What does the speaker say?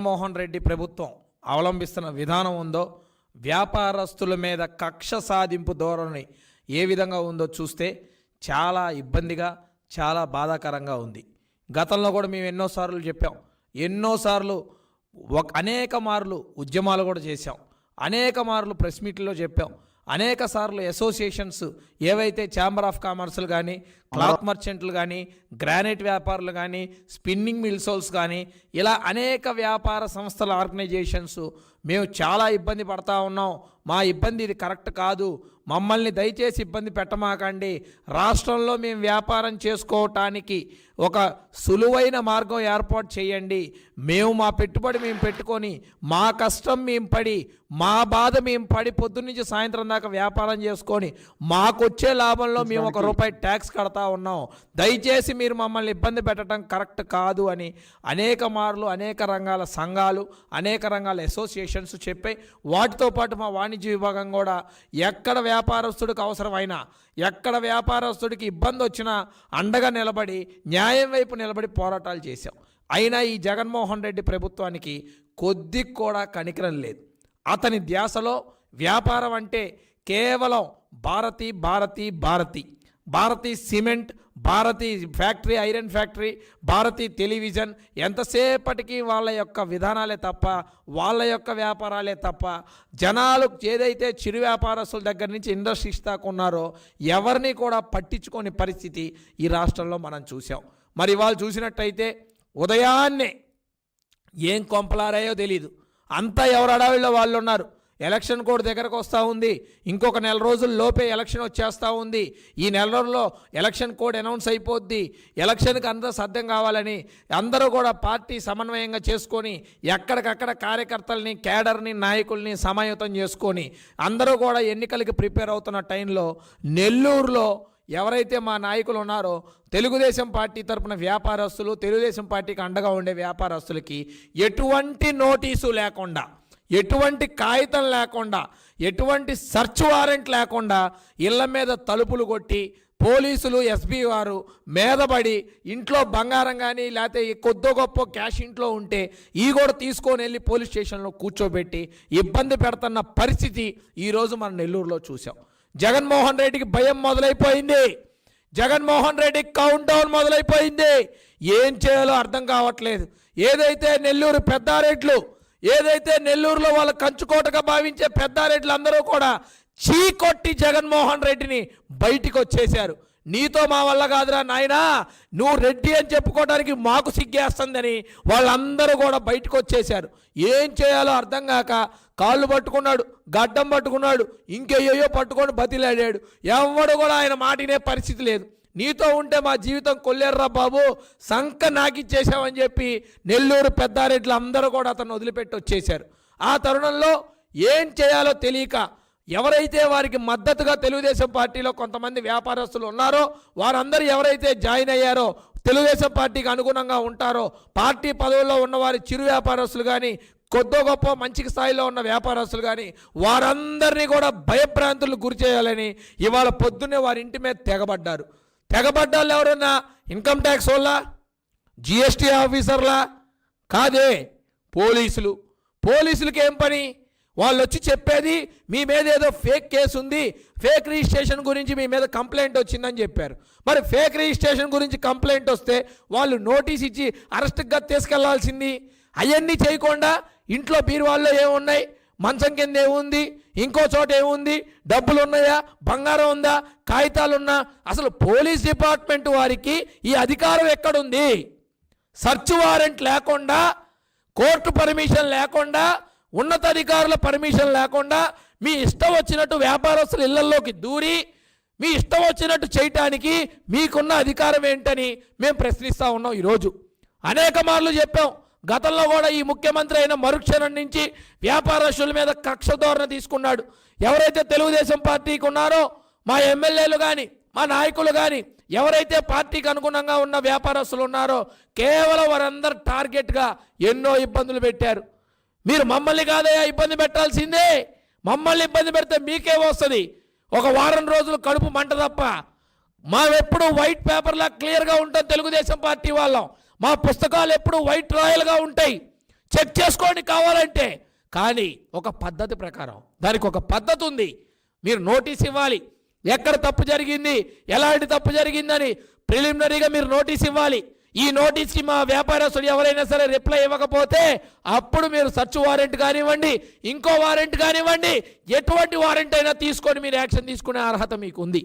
మోహన్ రెడ్డి ప్రభుత్వం అవలంబిస్తున్న విధానం ఉందో, వ్యాపారస్తుల మీద కక్ష సాధింపు ధోరణి ఏ విధంగా ఉందో చూస్తే చాలా ఇబ్బందిగా, చాలా బాధాకరంగా ఉంది. గతంలో కూడా మేము ఎన్నోసార్లు చెప్పాం, ఎన్నోసార్లు అనేక మార్లు ఉద్యమాలు కూడా చేశాం, అనేక మార్లు ప్రెస్ మీట్లో చెప్పాం, అనేక సార్లు అసోసియేషన్స్ ఏవైతే ఛాంబర్ ఆఫ్ కామర్స్లు కానీ, క్లాత్ మర్చెంట్లు కానీ, గ్రానైట్ వ్యాపారులు కానీ, స్పిన్నింగ్ మిల్సోల్స్ కానీ, ఇలా అనేక వ్యాపార సంస్థల ఆర్గనైజేషన్స్ మేము చాలా ఇబ్బంది పడతా ఉన్నాం, మా ఇబ్బంది ఇది కరెక్ట్ కాదు, మమ్మల్ని దయచేసి ఇబ్బంది పెట్టమాకండి, రాష్ట్రంలో మేము వ్యాపారం చేసుకోవటానికి ఒక సులువైన మార్గం ఏర్పాటు చేయండి, మేము మా పెట్టుబడి మేము పెట్టుకొని, మా కష్టం మేము పడి, మా బాధ మేము పడి పొద్దున్నుంచి సాయంత్రం దాకా వ్యాపారం చేసుకొని మాకొచ్చే లాభంలో మేము ₹1 ట్యాక్స్ కడతా ఉన్నాం, దయచేసి మీరు మమ్మల్ని ఇబ్బంది పెట్టడం కరెక్ట్ కాదు అని అనేక మార్లు అనేక రంగాల సంఘాలు, అనేక రంగాల అసోసియేషన్స్ చెప్పాయి. వాటితో పాటు మా వాణిజ్య విభాగం కూడా ఎక్కడ వ్యాపారస్తుడికి అవసరమైనా, ఎక్కడ వ్యాపారస్తుడికి ఇబ్బంది వచ్చినా అండగా నిలబడి న్యాయం వైపు నిలబడి పోరాటాలు చేశాం. అయినా ఈ జగన్మోహన్ రెడ్డి ప్రభుత్వానికి కొద్ది కూడా కనికరం లేదు. అతని ధ్యాసలో వ్యాపారం అంటే కేవలం Bharati Bharati Bharati, Bharati cement, Bharati factory, iron factory, Bharati television, ఎంతసేపటికి వాళ్ళ యొక్క విధానాలే తప్ప, వాళ్ళ యొక్క వ్యాపారాలే తప్ప, జనాలు ఏదైతే చిరు వ్యాపారస్తుల దగ్గర నుంచి ఇండస్ట్రీస్ దాకా ఉన్నారో ఎవరిని కూడా పట్టించుకోని పరిస్థితి ఈ రాష్ట్రంలో మనం చూసాం. మరి వాళ్ళు చూసినట్టయితే ఉదయాన్నే ఏం కొంపలారాయో తెలీదు, అంతా ఎవరు అడావిలో వాళ్ళు ఉన్నారు. ఎలక్షన్ కోడ్ దగ్గరకు వస్తూ ఉంది, ఇంకొక నెల రోజుల లోపే ఎలక్షన్ వచ్చేస్తూ ఉంది, ఈ నెల రోజుల్లో ఎలక్షన్ కోడ్ అనౌన్స్ అయిపోద్ది, ఎలక్షన్కి అందరూ సిద్ధం కావాలని అందరూ కూడా పార్టీ సమన్వయంగా చేసుకొని ఎక్కడికక్కడ కార్యకర్తల్ని, కేడర్ని, నాయకుల్ని సమాయత్తం చేసుకొని అందరూ కూడా ఎన్నికలకి ప్రిపేర్ అవుతున్న టైంలో నెల్లూరులో ఎవరైతే మా నాయకులు ఉన్నారో తెలుగుదేశం పార్టీ తరపున వ్యాపారస్తులు, తెలుగుదేశం పార్టీకి అండగా ఉండే వ్యాపారస్తులకి ఎటువంటి నోటీసు లేకుండా, ఎటువంటి కాగితం లేకుండా, ఎటువంటి సర్చ్ వారెంట్ లేకుండా ఇళ్ల మీద తలుపులు కొట్టి పోలీసులు, ఎస్పీ వారు మీదపడి ఇంట్లో బంగారం కానీ లేకపోతే కొద్దో గొప్ప క్యాష్ ఇంట్లో ఉంటే ఈ కూడా తీసుకొని వెళ్ళి పోలీస్ స్టేషన్లో కూర్చోబెట్టి ఇబ్బంది పెడుతున్న పరిస్థితి ఈరోజు మనం నెల్లూరులో చూసాం. జగన్మోహన్ రెడ్డికి భయం మొదలైపోయింది, జగన్మోహన్ రెడ్డికి కౌంట్ డౌన్ మొదలైపోయింది. ఏం చేయాలో అర్థం కావట్లేదు. ఏదైతే నెల్లూరు పెద్దారెడ్లు, ఏదైతే నెల్లూరులో వాళ్ళ కంచుకోటగా భావించే పెద్దారెడ్లు అందరూ కూడా చీకొట్టి జగన్మోహన్ రెడ్డిని బయటికి వచ్చేశారు. నీతో మా వల్ల కాదురా నాయనా, నువ్వు రెడ్డి అని చెప్పుకోవడానికి మాకు సిగ్గేస్తుందని వాళ్ళందరూ కూడా బయటకు వచ్చేశారు. ఏం చేయాలో అర్థం కాక కాళ్ళు పట్టుకున్నాడు, గడ్డం పట్టుకున్నాడు, ఇంకేయో పట్టుకొని బతిలాడాడు. ఎవడు కూడా ఆయన మాటినే పరిస్థితి లేదు. నీతో ఉంటే మా జీవితం కొల్లేర్రా బాబు, సంక నాకిచ్చేసామని చెప్పి నెల్లూరు పెద్దారెడ్లు అందరూ కూడా అతను వదిలిపెట్టి వచ్చేశారు. ఆ తరుణంలో ఏం చేయాలో తెలియక ఎవరైతే వారికి మద్దతుగా తెలుగుదేశం పార్టీలో కొంతమంది వ్యాపారస్తులు ఉన్నారో వారందరూ ఎవరైతే జాయిన్ అయ్యారో, తెలుగుదేశం పార్టీకి అనుగుణంగా ఉంటారో, పార్టీ పదవుల్లో ఉన్నవారి చిరు వ్యాపారస్తులు కానీ, కొద్దో గొప్ప మంచి స్థాయిలో ఉన్న వ్యాపారస్తులు కానీ వారందరినీ కూడా భయభ్రాంతులకు గురి చేయాలని ఇవాళ పొద్దున్నే వారి ఇంటి మీద తెగబడ్డారు. తెగబడ్డాళ్ళు ఎవరన్నా ఇన్కమ్ ట్యాక్స్ వాళ్ళ, జిఎస్టీ ఆఫీసర్లా? కాదే, పోలీసులు. పోలీసులకి ఏం పని? వాళ్ళు వచ్చి చెప్పేది మీ మీద ఏదో ఫేక్ కేసు ఉంది, ఫేక్ రిజిస్ట్రేషన్ గురించి మీ మీద కంప్లైంట్ వచ్చిందని చెప్పారు. మరి ఫేక్ రిజిస్ట్రేషన్ గురించి కంప్లైంట్ వస్తే వాళ్ళు నోటీస్ ఇచ్చి అరెస్ట్గా తీసుకెళ్లాల్సింది. అవన్నీ చేయకుండా ఇంట్లో బీరువాల్లో ఏమున్నాయి, మంచం కింద ఏముంది, ఇంకో చోట ఏముంది, డబ్బులు ఉన్నాయా, బంగారం ఉందా, కాగితాలున్నా, అసలు పోలీస్ డిపార్ట్మెంట్ వారికి ఈ అధికారం ఎక్కడుంది? సర్చ్ వారెంట్ లేకుండా, కోర్టు పర్మిషన్ లేకుండా, ఉన్నతాధికారుల పర్మిషన్ లేకుండా మీ ఇష్టం వచ్చినట్టు వ్యాపారస్తుల ఇళ్లలోకి దూరి మీ ఇష్టం వచ్చినట్టు చేయటానికి మీకున్న అధికారం ఏంటని మేము ప్రశ్నిస్తూ ఉన్నాం. ఈరోజు అనేక మార్లు చెప్పాం. గతంలో కూడా ఈ ముఖ్యమంత్రి అయిన మరుక్షణం నుంచి వ్యాపారస్తుల మీద కక్ష ధోరణి తీసుకున్నాడు. ఎవరైతే తెలుగుదేశం పార్టీకి ఉన్నారో మా ఎమ్మెల్యేలు కానీ, మా నాయకులు కానీ, ఎవరైతే పార్టీకి అనుగుణంగా ఉన్న వ్యాపారస్తులు ఉన్నారో కేవలం వారందరూ టార్గెట్గా ఎన్నో ఇబ్బందులు పెట్టారు. మీరు మమ్మల్ని కాదయ్యా ఇబ్బంది పెట్టాల్సిందే, మమ్మల్ని ఇబ్బంది పెడితే మీకే వస్తుంది, ఒక వారం రోజులు కడుపు మంట తప్ప. మావెప్పుడు వైట్ పేపర్లా క్లియర్గా ఉంటాం తెలుగుదేశం పార్టీ వాళ్ళం. మా పుస్తకాలు ఎప్పుడు వైట్ రాయల్గా ఉంటాయి. చెక్ చేసుకోండి కావాలంటే. కానీ ఒక పద్ధతి ప్రకారం, దానికి ఒక పద్ధతి ఉంది. మీరు నోటీస్ ఇవ్వాలి, ఎక్కడ తప్పు జరిగింది, ఎలాంటి తప్పు జరిగిందని ప్రిలిమినరీగా మీరు నోటీస్ ఇవ్వాలి. ఈ నోటీస్కి మా వ్యాపారస్తుడు ఎవరైనా సరే రిప్లై ఇవ్వకపోతే అప్పుడు మీరు సర్చ్ వారెంట్ కానివ్వండి, ఇంకో వారెంట్ కానివ్వండి, ఎటువంటి వారెంట్ అయినా తీసుకొని మీరు యాక్షన్ తీసుకునే అర్హత మీకు ఉంది.